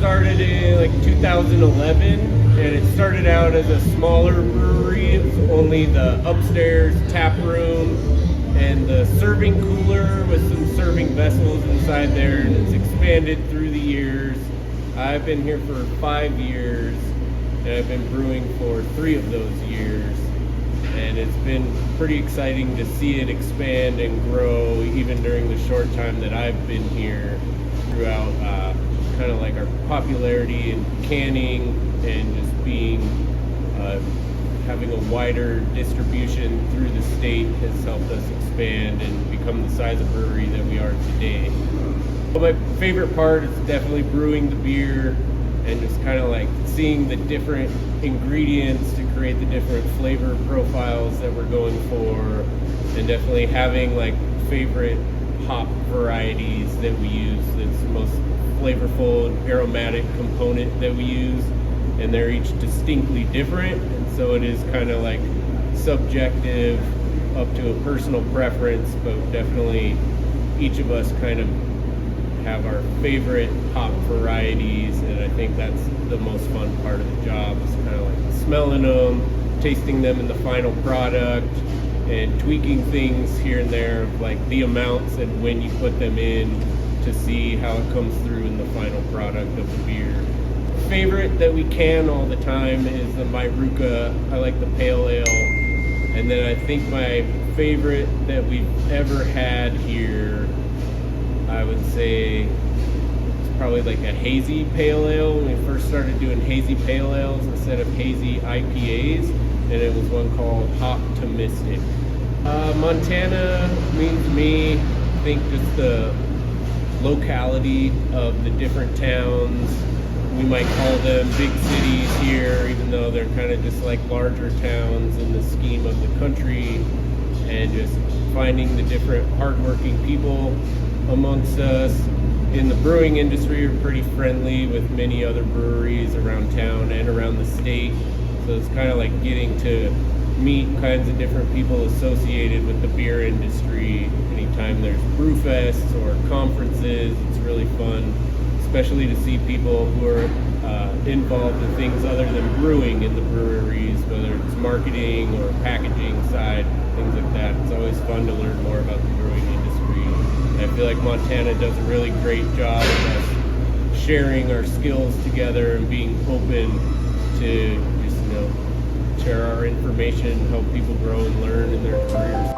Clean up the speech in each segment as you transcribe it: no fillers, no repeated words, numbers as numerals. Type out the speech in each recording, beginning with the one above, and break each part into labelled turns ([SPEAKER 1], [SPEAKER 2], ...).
[SPEAKER 1] started in like 2011, and it started out as a smaller brewery. It was only the upstairs tap room and the serving cooler with some serving vessels inside there, and it's expanded through the years. I've been here for 5 years, and I've been brewing for 3 of those years, and it's been pretty exciting to see it expand and grow even during the short time that I've been here, throughout kind of like our popularity in canning and just being having a wider distribution through the state has helped us expand and become the size of brewery that we are today. But my favorite part is definitely brewing the beer and just kind of like seeing the different ingredients to create the different flavor profiles that we're going for, and definitely having like favorite hop varieties that we use that's the most flavorful and aromatic component that we use, and they're each distinctly different, and so it is kind of like subjective up to a personal preference, but definitely each of us kind of have our favorite hop varieties, and I think that's the most fun part of the job, is kind of like smelling them, tasting them in the final product, and tweaking things here and there, like the amounts and when you put them in, to see how it comes through in the final product of the beer. Favorite that we can all the time is the Myruka. I like the pale ale. And then I think my favorite that we've ever had here, I would say it's probably like a hazy pale ale. When we first started doing hazy pale ales instead of hazy IPAs, and it was one called Optimistic. Montana means to me, I think just the locality of the different towns. We might call them big cities here, even though they're kind of just like larger towns in the scheme of the country, and just finding the different hardworking people amongst us. In the brewing industry, we're pretty friendly with many other breweries around town and around the state, so it's kind of like getting to meet kinds of different people associated with the beer industry. Anytime there's brew fests or conferences, it's really fun, especially to see people who are involved in things other than brewing in the breweries, whether it's marketing or packaging side, things like that. It's always fun to learn more about the brewing industry. And I feel like Montana does a really great job of us sharing our skills together and being open to just, share our information, help people grow and learn in their careers.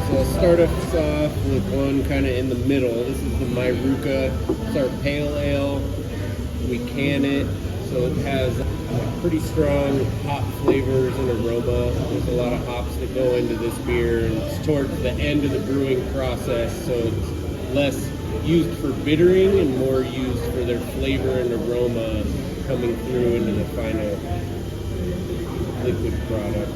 [SPEAKER 1] So I'll start us off with one kind of in the middle. This is the Myruka. It's our pale ale. We can it, so it has pretty strong hop flavors and aroma. There's a lot of hops that go into this beer, and it's towards the end of the brewing process, so it's less used for bittering and more used for their flavor and aroma coming through into the final liquid product.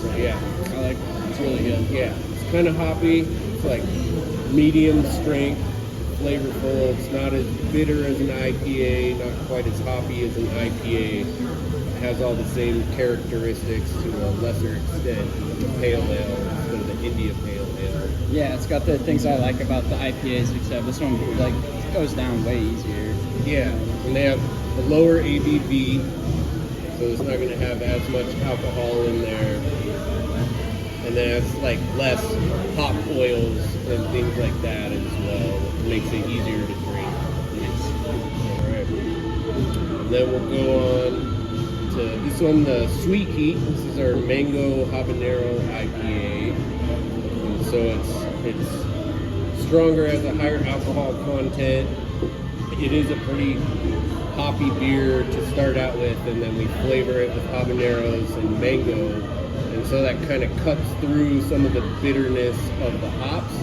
[SPEAKER 1] So yeah, I like it. It's really good. Yeah, it's kind of hoppy. It's like medium strength, flavorful. It's not as bitter as an IPA, not quite as hoppy as an IPA. It has all the same characteristics to a lesser extent of the pale ale instead of the India pale ale.
[SPEAKER 2] Yeah, it's got the things I like about the IPAs, except this one like goes down way easier.
[SPEAKER 1] Yeah, and they have a lower ABV, so it's not going to have as much alcohol in there. And then it's like less hop oils and things like that as well. It makes it easier to drink. Alright. And then we'll go on to this one, the Sweet Heat. This is our Mango Habanero IPA. And so it's stronger, has a higher alcohol content. It is a pretty hoppy beer to start out with, and then we flavor it with habaneros and mango. And so that kind of cuts through some of the bitterness of the hops.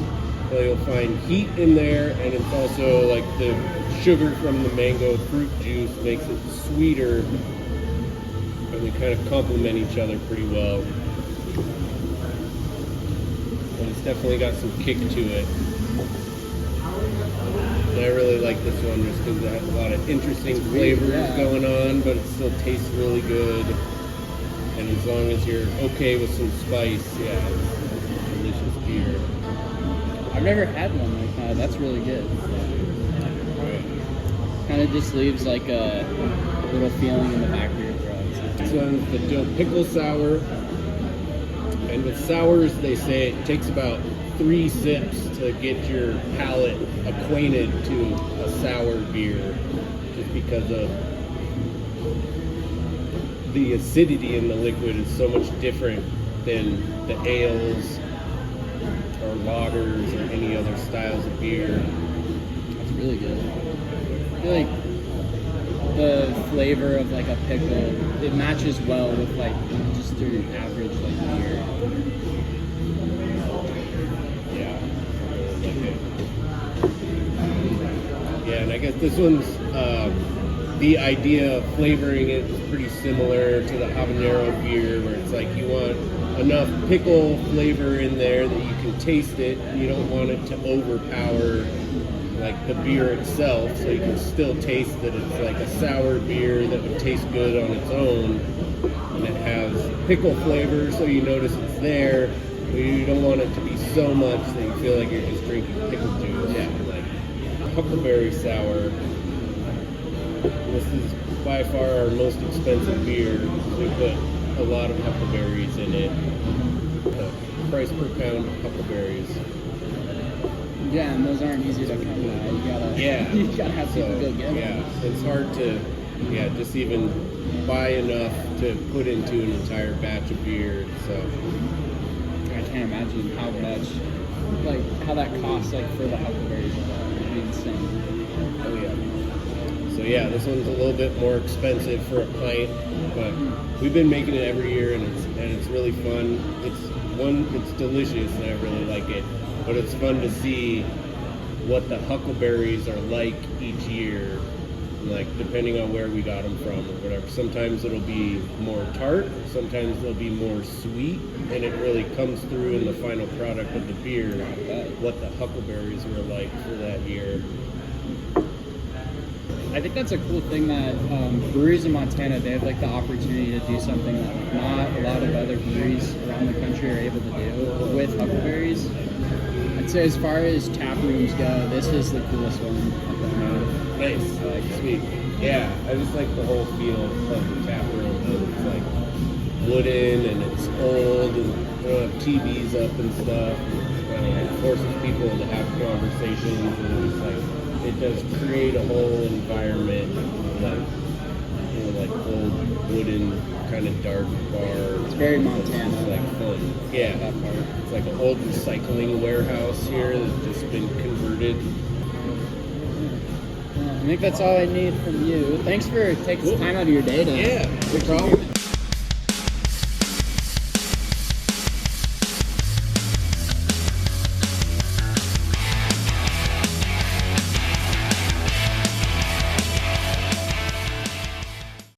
[SPEAKER 1] So you'll find heat in there, and it's also like the sugar from the mango fruit juice makes it sweeter, and they kind of complement each other pretty well. And it's definitely got some kick to it. I really like this one just because it has a lot of interesting flavors going on, but it still tastes really good. And as long as you're okay with some spice, yeah, it's a delicious beer.
[SPEAKER 2] I've never had one like that. That's really good. Kind of just leaves like a little feeling in the back of your throat.
[SPEAKER 1] This one's the dill pickle sour. And with sours, they say it takes about 3 sips to get your palate acquainted to a sour beer, just because of the acidity in the liquid is so much different than the ales or lagers or any other styles of beer.
[SPEAKER 2] That's really good. I feel like the flavor of like a pickle, it matches well with like just your average like beer.
[SPEAKER 1] Yeah. Yeah, and I guess this one's the idea of flavoring it is pretty similar to the habanero beer, where it's like you want enough pickle flavor in there that you can taste it. You don't want it to overpower like the beer itself, so you can still taste that it's like a sour beer that would taste good on its own, and it has pickle flavor, so you notice it's there, but you don't want it to be so much that you feel like you're just drinking pickle juice. Yeah, like huckleberry sour. This is by far our most expensive beer. We put a lot of huckleberries in it. The price per pound of huckleberries.
[SPEAKER 2] Yeah, and those aren't easy to come by. You gotta have people go get them.
[SPEAKER 1] Yeah, it's hard to, just even buy enough to put into an entire batch of beer. So
[SPEAKER 2] I can't imagine how much, like how that costs, like for the huckleberries. It'd be insane.
[SPEAKER 1] Oh yeah. So yeah, this one's a little bit more expensive for a pint, but we've been making it every year, and it's really fun. It's delicious, and I really like it. But it's fun to see what the huckleberries are like each year, like depending on where we got them from or whatever. Sometimes it'll be more tart, sometimes it'll be more sweet, and it really comes through in the final product of the beer what the huckleberries were like for that year.
[SPEAKER 2] I think that's a cool thing that breweries in Montana, they have like the opportunity to do something that not a lot of other breweries around the country are able to do with huckleberries. I'd say as far as tap rooms go, this is the coolest one I've ever known.
[SPEAKER 1] Nice, sweet. Yeah, I just like the whole feel of the tap room. It's like wooden and it's old and they don't have TVs up and stuff. It forces people to have conversations, and it's like it does create a whole environment, like old wooden kind of dark bar.
[SPEAKER 2] It's very Montana.
[SPEAKER 1] It's like fun. Yeah, that part. It's like an old recycling warehouse here that's just been converted.
[SPEAKER 2] I think that's all I need from you. Thanks for taking some time out of your day to
[SPEAKER 1] no problem.